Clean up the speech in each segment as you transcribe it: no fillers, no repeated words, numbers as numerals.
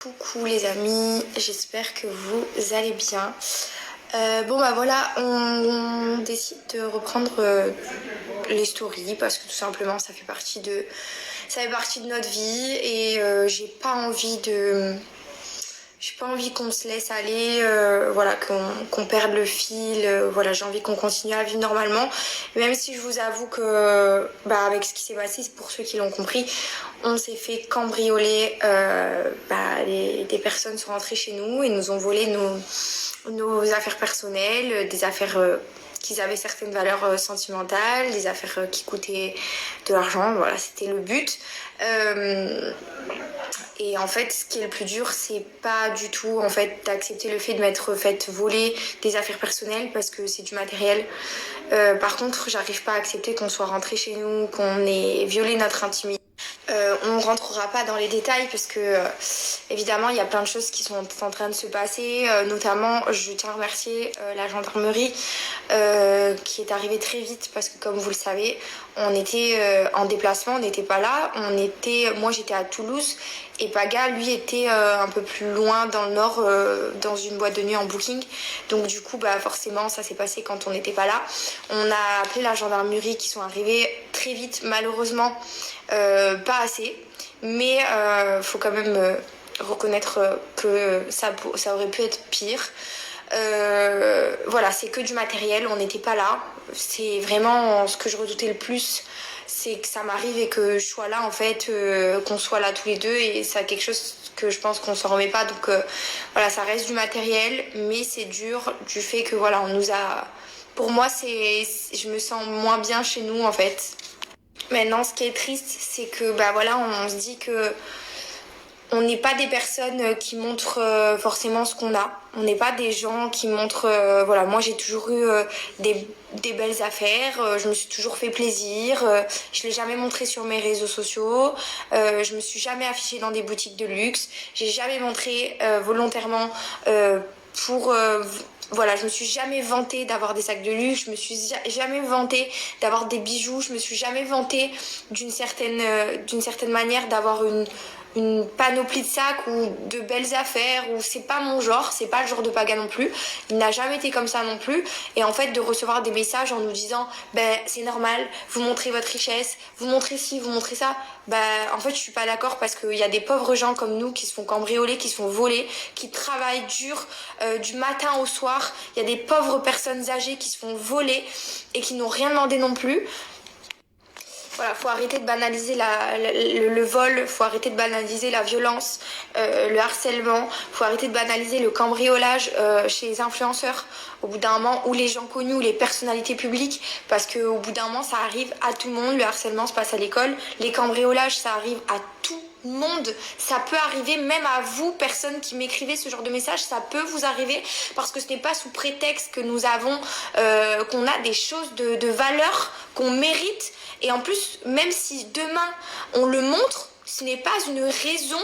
Coucou les amis, j'espère que vous allez bien. Bon bah voilà, on décide de reprendre les stories parce que tout simplement ça fait partie de notre vie et j'ai pas envie qu'on se laisse aller, voilà, qu'on perde le fil. Voilà, j'ai envie qu'on continue à vivre normalement. Même si je vous avoue que, bah, avec ce qui s'est passé, pour ceux qui l'ont compris, on s'est fait cambrioler. Des personnes sont rentrées chez nous et nous ont volé nos affaires personnelles, des affaires qui avaient certaines valeurs sentimentales, des affaires qui coûtaient de l'argent. Voilà, c'était le but. Et en fait, ce qui est le plus dur, c'est pas du tout en fait d'accepter le fait de m'être fait voler des affaires personnelles parce que c'est du matériel. Par contre, j'arrive pas à accepter qu'on soit rentré chez nous, qu'on ait violé notre intimité. On ne rentrera pas dans les détails parce que évidemment il y a plein de choses qui sont en train de se passer, notamment je tiens à remercier la gendarmerie qui est arrivée très vite parce que comme vous le savez on était en déplacement, on n'était pas là, moi j'étais à Toulouse et Paga lui était un peu plus loin dans le nord dans une boîte de nuit en booking, donc du coup bah forcément ça s'est passé quand on n'était pas là. On a appelé la gendarmerie qui sont arrivés très vite, malheureusement pas assez, mais faut quand même reconnaître que ça aurait pu être pire. Voilà, c'est que du matériel, on n'était pas là. C'est vraiment ce que je redoutais le plus, c'est que ça m'arrive et que je sois là en fait, qu'on soit là tous les deux, et c'est quelque chose que je pense qu'on s'en remet pas. Donc voilà, ça reste du matériel, mais c'est dur du fait que voilà, on nous a. Pour moi, je me sens moins bien chez nous en fait. Maintenant, ce qui est triste, c'est que bah voilà, on se dit que on n'est pas des personnes qui montrent forcément ce qu'on a. On n'est pas des gens qui montrent. Voilà, moi j'ai toujours eu des belles affaires. Je me suis toujours fait plaisir. Je l'ai jamais montré sur mes réseaux sociaux. Je me suis jamais affichée dans des boutiques de luxe. J'ai jamais montré volontairement pour voilà, je me suis jamais vantée d'avoir des sacs de luxe, je me suis jamais vantée d'avoir des bijoux, je me suis jamais vantée d'une certaine manière d'avoir une panoplie de sacs ou de belles affaires, ou c'est pas mon genre, c'est pas le genre de Paga non plus, il n'a jamais été comme ça non plus. Et en fait de recevoir des messages en nous disant ben c'est normal, vous montrez votre richesse, vous montrez ci, vous montrez ça, ben en fait je suis pas d'accord, parce qu'il y a des pauvres gens comme nous qui se font cambrioler, qui se font voler, qui travaillent dur du matin au soir. Il y a des pauvres personnes âgées qui se font voler et qui n'ont rien demandé non plus. Voilà, faut arrêter de banaliser le vol, faut arrêter de banaliser la violence, le harcèlement, faut arrêter de banaliser le cambriolage chez les influenceurs au bout d'un moment, ou les gens connus, ou les personnalités publiques, parce qu'au bout d'un moment ça arrive à tout le monde. Le harcèlement se passe à l'école, les cambriolages ça arrive à tout monde, ça peut arriver même à vous, personnes qui m'écrivez ce genre de message, ça peut vous arriver, parce que ce n'est pas sous prétexte que nous avons qu'on a des choses de valeur qu'on mérite. Et en plus, même si demain on le montre, ce n'est pas une raison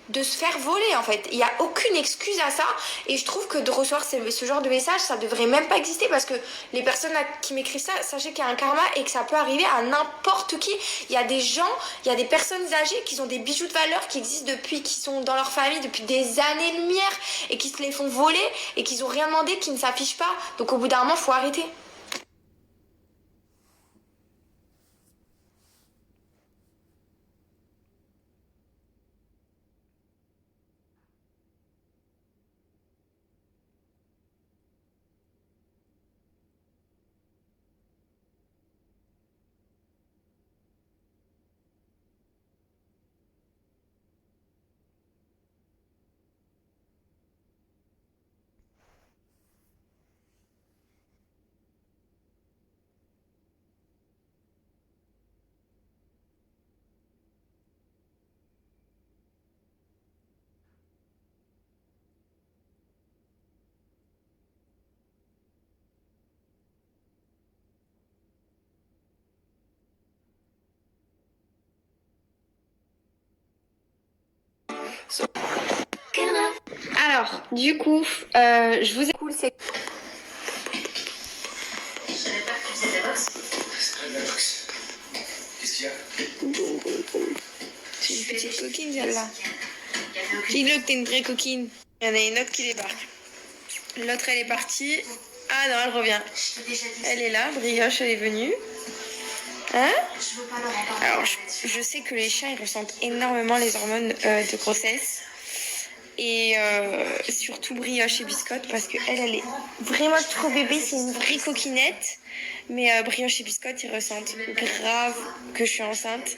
de se faire voler en fait. Il n'y a aucune excuse à ça, et je trouve que de recevoir ce genre de message, ça devrait même pas exister, parce que les personnes qui m'écrivent ça, sachez qu'il y a un karma et que ça peut arriver à n'importe qui. Il y a des gens, il y a des personnes âgées qui ont des bijoux de valeur qui existent depuis, qui sont dans leur famille depuis des années-lumière, et qui se les font voler et qui n'ont rien demandé, qui ne s'affichent pas. Donc au bout d'un moment, faut arrêter. Alors, du coup, je vous ai... Cool, c'est... Je savais pas que tu faisais de la boxe. C'est très de la boxe. Qu'est-ce qu'il y a? C'est une petite coquine, celle-là. Il y a Dis-le que t'es une vraie coquine. Il y en a une autre qui débarque. L'autre, elle est partie. Ah non, elle revient. Elle est là, Brioche, elle est venue. Hein? Alors, je sais que les chiens, ils ressentent énormément les hormones de grossesse. Et surtout Brioche et Biscotte, parce qu'elle est vraiment trop bébé, c'est une vraie coquinette. Mais Brioche et Biscotte, ils ressentent grave que je suis enceinte.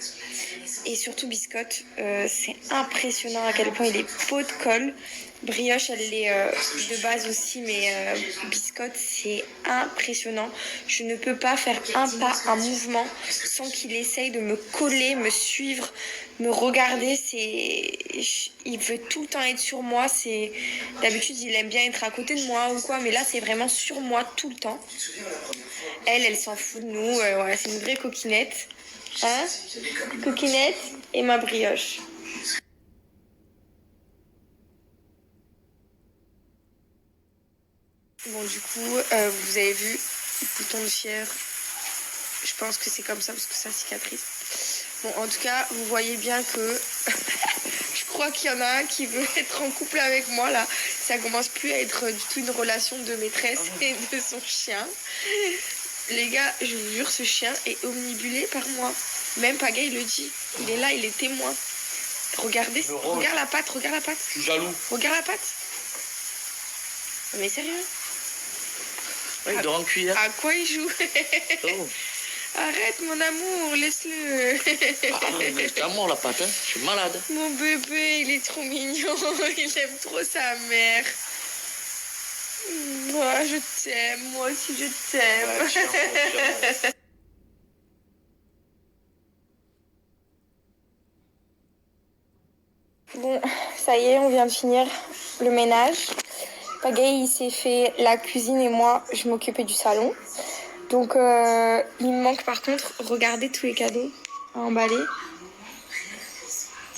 Et surtout Biscotte, c'est impressionnant à quel point il est pot de colle. Brioche, elle est de base aussi, mais Biscotte, c'est impressionnant. Je ne peux pas faire un pas, un mouvement sans qu'il essaye de me coller, me suivre, me regarder. Il veut tout le temps être sur moi. D'habitude, il aime bien être à côté de moi ou quoi, mais là, c'est vraiment sur moi tout le temps. Elle s'en fout de nous. Voilà, c'est une vraie coquinette. Hein? Coquinette et ma Brioche. Bon, du coup, vous avez vu, bouton de fièvre. Je pense que c'est comme ça parce que ça cicatrise. Bon, en tout cas, vous voyez bien que je crois qu'il y en a un qui veut être en couple avec moi là. Ça commence plus à être du tout une relation de maîtresse et de son chien. Les gars, je vous jure, ce chien est omnibulé par moi. Même Pagaille le dit. Il est là, il est témoin. Regardez, regarde la patte, regarde la patte. Je suis jaloux. Regarde la patte. Mais sérieux? Ouais, il dort en cuillère. À quoi il joue? Oh. Arrête mon amour, laisse-le. Ah, mais c'est à moi la patte, hein. Je suis malade. Mon bébé, il est trop mignon. Il aime trop sa mère. Moi, je t'aime. Moi aussi, je t'aime. Ouais, tiens. Bon, ça y est, on vient de finir le ménage. Pagaille, il s'est fait la cuisine et moi, je m'occupais du salon. Donc, il me manque par contre, regardez tous les cadeaux à emballer.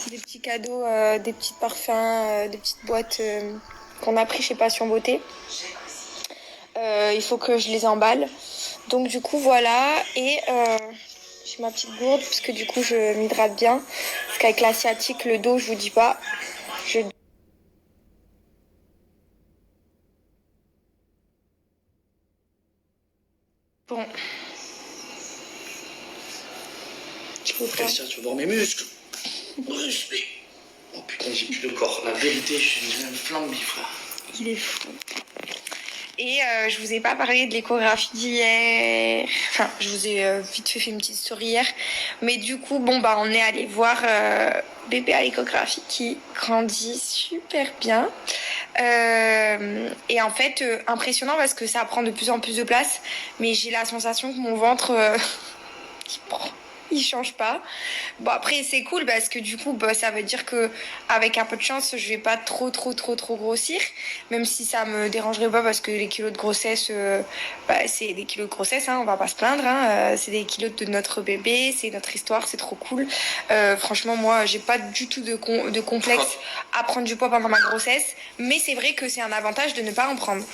Des petits cadeaux, des petits parfums, des petites boîtes qu'on a pris chez Passion Beauté. Il faut que je les emballe. Donc, du coup, voilà. Et j'ai ma petite gourde, parce que du coup, je m'hydrate bien. Parce qu'avec la sciatique, le dos, je vous dis pas. Bon. Christian, tu veux voir mes muscles? Musclés. Oh putain, j'ai plus de corps. La vérité, je suis une flambe, frère. Il est fou. Et je vous ai pas parlé de l'échographie d'hier. Enfin, je vous ai vite fait une petite story hier. Mais du coup, bon, bah, on est allé voir bébé à l'échographie qui grandit super bien. Et en fait, impressionnant parce que ça prend de plus en plus de place. Mais j'ai la sensation que mon ventre, il change pas. Bon, après, c'est cool parce que du coup, bah, ça veut dire que avec un peu de chance, je vais pas trop grossir. Même si ça me dérangerait pas parce que les kilos de grossesse, bah, c'est des kilos de grossesse, hein, on va pas se plaindre. Hein, c'est des kilos de notre bébé, c'est notre histoire, c'est trop cool. Franchement, moi, j'ai pas du tout de complexe à prendre du poids pendant ma grossesse. Mais c'est vrai que c'est un avantage de ne pas en prendre.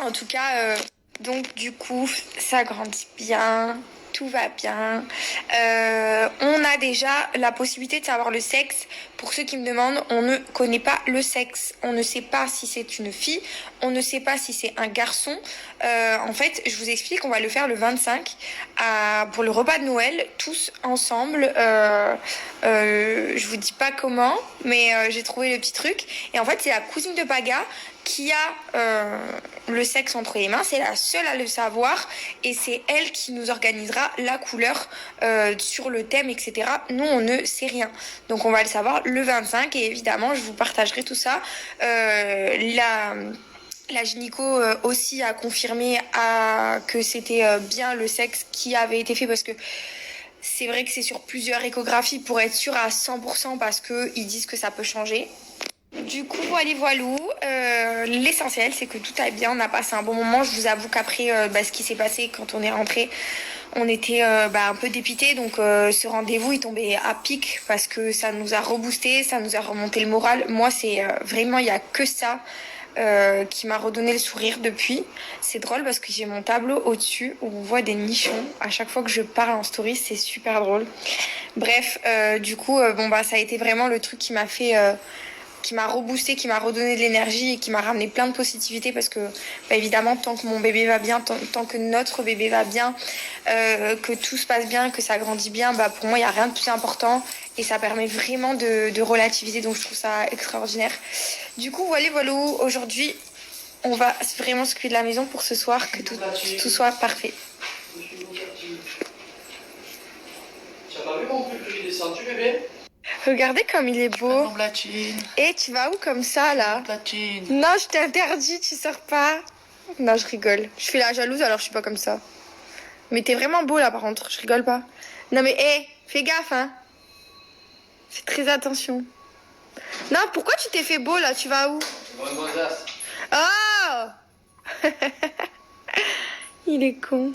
En tout cas, donc du coup, ça grandit bien. Tout va bien. On a déjà la possibilité de savoir le sexe. Pour ceux qui me demandent, on ne connaît pas le sexe. On ne sait pas si c'est une fille. On ne sait pas si c'est un garçon. En fait, je vous explique, on va le faire le 25 pour le repas de Noël, tous ensemble. Je vous dis pas comment, mais j'ai trouvé le petit truc. Et en fait, c'est la cousine de Paga qui a le sexe entre les mains. C'est la seule à le savoir et c'est elle qui nous organisera la couleur sur le thème, etc. Nous, on ne sait rien. Donc, on va le savoir le 25 et évidemment, je vous partagerai tout ça. La gynéco aussi a confirmé que c'était bien le sexe qui avait été fait parce que c'est vrai que c'est sur plusieurs échographies pour être sûr à 100% parce qu'ils disent que ça peut changer. Du coup, voilou. L'essentiel, c'est que tout aille bien. On a passé un bon moment. Je vous avoue qu'après ce qui s'est passé quand on est rentré, on était un peu dépités. Donc, ce rendez-vous, il tombait à pic parce que ça nous a reboosté, ça nous a remonté le moral. Moi, c'est vraiment, il n'y a que ça qui m'a redonné le sourire depuis. C'est drôle parce que j'ai mon tableau au-dessus où on voit des nichons. À chaque fois que je parle en story, c'est super drôle. Bref, du coup, ça a été vraiment le truc qui m'a fait qui m'a reboosté, qui m'a redonné de l'énergie et qui m'a ramené plein de positivité parce que bah, évidemment tant que mon bébé va bien, tant que notre bébé va bien, que tout se passe bien, que ça grandit bien, bah, pour moi il n'y a rien de plus important et ça permet vraiment de relativiser, donc je trouve ça extraordinaire. Du coup voilà, aujourd'hui on va vraiment s'occuper de la maison pour ce soir, que tout soit parfait. Tu as pas vu mon pull que j'ai descendu, bébé? Regardez comme il est beau. Non, Blatine. Et tu vas où comme ça là? Blatine. Non, je t'interdis, tu sors pas. Non, je rigole. Je fais la jalouse alors je suis pas comme ça. Mais t'es vraiment beau là par contre, je rigole pas. Non mais hé, fais gaffe hein. Fais très attention. Non, pourquoi tu t'es fait beau là? Tu vas où? Bonne gozasse. Oh il est con.